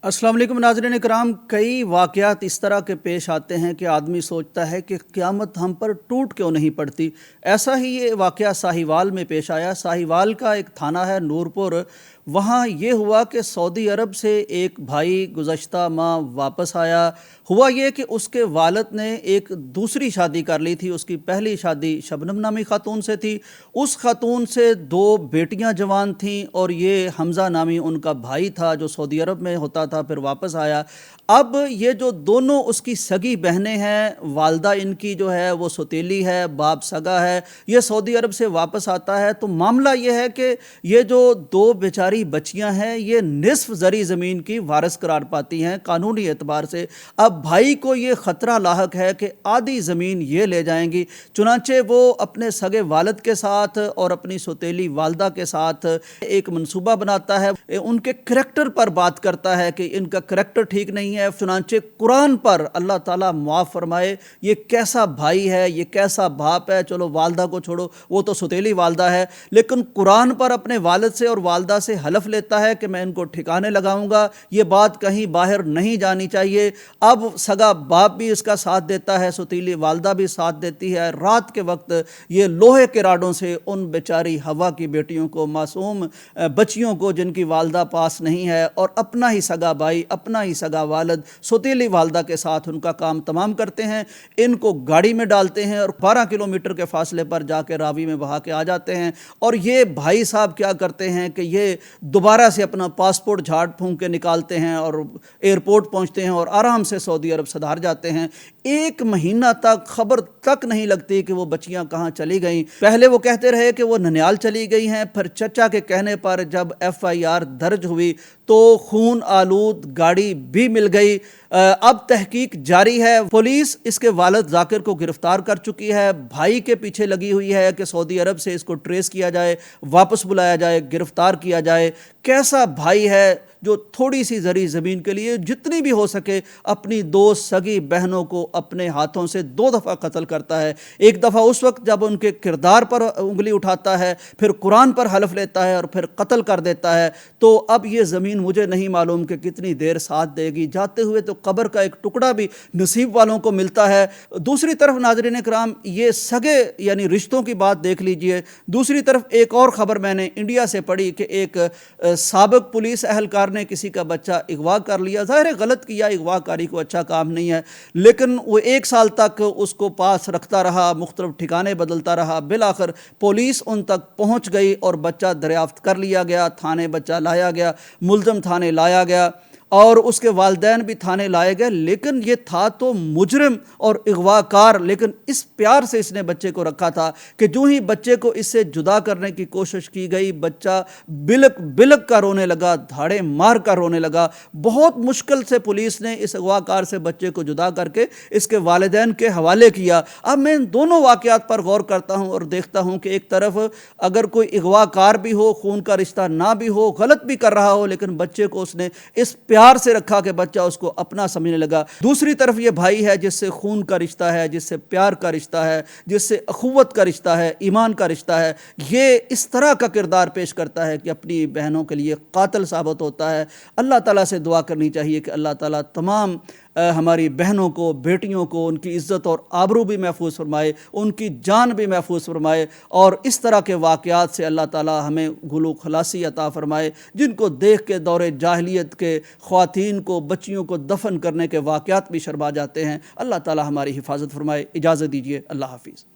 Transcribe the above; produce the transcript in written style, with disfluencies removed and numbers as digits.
अस्सलाम वालेकुम नाज़रीन इकराम। कई वाक़यात इस तरह के पेश आते हैं कि आदमी सोचता है कि क़यामत हम पर टूट क्यों नहीं पड़ती। ऐसा ही ये वाक़या साहिवाल में पेश आया। साहिवाल का एक थाना है नूरपुर। वहाँ ये हुआ कि सऊदी अरब से एक भाई गुज़श्ता माह वापस आया। हुआ ये कि उसके वालिद ने एक दूसरी शादी कर ली थी। उसकी पहली शादी शबनम नामी ख़ातून से थी। उस ख़ातून से दो बेटियां जवान थीं और ये हमज़ा नामी उनका भाई था जो सऊदी अरब में होता था, फिर वापस आया। अब ये जो दोनों उसकी सगी बहनें हैं, वालदा इनकी जो है वो सौतेली है, बाप सगा है, ये सऊदी अरब से वापस आता है। तो मामला ये है कि ये जो दो बेचारी बच्चियां हैं ये निस्फ ज़री ज़मीन की वारिस करार पाती हैं कानूनी एतबार से। अब भाई को ये ख़तरा लाहक है कि आधी ज़मीन ये ले जाएंगी। चुनांचे वो अपने सगे वालिद के साथ और अपनी सौतेली वालदा के साथ एक मंसूबा बनाता है, उनके करैक्टर पर बात करता है कि इनका करैक्टर ठीक नहीं है। चुनांचे कुरान पर अल्लाह ताला मुआफ़ फरमाए, ये कैसा भाई है, ये कैसा बाप है। चलो वालदा को छोड़ो, वो तो सौतेली वालदा है, लेकिन कुरान पर अपने वालिद से और वालदा से हलफ लेता है कि मैं इनको ठिकाने लगाऊंगा, ये बात कहीं बाहर नहीं जानी चाहिए। अब सगा बाप भी इसका साथ देता है, सौतेली वालदा भी साथ देती है। रात के वक्त ये लोहे के राडों से उन बेचारी हवा की बेटियों को, मासूम बच्चियों को जिनकी वालदा पास नहीं है, और अपना ही सगा भाई, अपना ही सगा वालिद सौतेली वालदा के साथ उनका काम तमाम करते हैं। इनको गाड़ी में डालते हैं और 12 किलोमीटर के फासले पर जाके रावी में बहा के आ जाते हैं। और ये भाई साहब क्या करते हैं कि ये दोबारा से अपना पासपोर्ट झाड़ फूंक के निकालते हैं और एयरपोर्ट पहुंचते हैं और आराम से सऊदी अरब सधार जाते हैं। एक महीना तक खबर तक नहीं लगती कि वो बच्चियां कहाँ चली गईं। पहले वो कहते रहे कि वो ननियाल चली गई हैं, फिर चचा के कहने पर जब FIR दर्ज हुई तो खून आलूद गाड़ी भी मिल गई। अब तहकीक जारी है। पुलिस इसके वालिद जाकिर को गिरफ्तार कर चुकी है। भाई के पीछे लगी हुई है कि सऊदी अरब से इसको ट्रेस किया जाए, वापस बुलाया जाए, गिरफ्तार किया जाए। कैसा भाई है जो थोड़ी सी ज़री ज़मीन के लिए जितनी भी हो सके अपनी दो सगी बहनों को अपने हाथों से 2 दफ़ा कत्ल करता है। एक दफ़ा उस वक्त जब उनके किरदार पर उंगली उठाता है, फिर कुरान पर हलफ लेता है और फिर कत्ल कर देता है। तो अब ये ज़मीन मुझे नहीं मालूम कि कितनी देर साथ देगी। जाते हुए तो कब्र का एक टुकड़ा भी नसीब वालों को मिलता है। दूसरी तरफ नाज़रीन इकराम, ये सगे यानी रिश्तों की बात देख लीजिए। दूसरी तरफ एक और ख़बर मैंने इंडिया से पढ़ी कि एक साबिक पुलिस अहलकार ने किसी का बच्चा अगवा कर लिया। ज़ाहिर है गलत किया, अगवाकारी को अच्छा काम नहीं है, लेकिन वो 1 साल तक उसको पास रखता रहा, मुख्तलिफ ठिकाने बदलता रहा। बिलाखिर पुलिस उन तक पहुंच गई और बच्चा दरियाफ्त कर लिया गया। थाने बच्चा लाया गया, मुल्ज़म थाने लाया गया और उसके वालिदैन भी थाने लाए गए। लेकिन ये था तो मुजरिम और अगवाकार, लेकिन इस प्यार से इसने बच्चे को रखा था कि जो ही बच्चे को इससे जुदा करने की कोशिश की गई, बच्चा बिलक बिलक कर रोने लगा, धाड़े मार कर रोने लगा। बहुत मुश्किल से पुलिस ने इस अगवाकार से बच्चे को जुदा करके इसके वालिदैन के हवाले किया। अब मैं इन दोनों वाक़यात पर गौर करता हूँ और देखता हूँ कि एक तरफ अगर कोई अगवाकार भी हो, खून का रिश्ता ना भी हो, गलत भी कर रहा हो, लेकिन बच्चे को उसने इस प्यार से रखा कि बच्चा उसको अपना समझने लगा। दूसरी तरफ ये भाई है जिससे खून का रिश्ता है, जिससे प्यार का रिश्ता है, जिससे अखुवत का रिश्ता है, ईमान का रिश्ता है। ये इस तरह का किरदार पेश करता है कि अपनी बहनों के लिए कातिल साबित होता है। अल्लाह ताला से दुआ करनी चाहिए कि अल्लाह ताला तमाम हमारी बहनों को, बेटियों को, उनकी इज़्ज़त और आबरू भी महफूज फरमाए, उनकी जान भी महफूज फरमाए, और इस तरह के वाक़यात से अल्लाह ताला हमें गुलू खलासी अता फरमाए जिनको देख के दौरे जाहिलियत के ख़वातीन को, बच्चियों को दफन करने के वाक़यात भी शर्मा जाते हैं। अल्लाह ताला हमारी हिफाजत फरमाए। इजाज़त दीजिए। अल्लाह हाफ़िज़।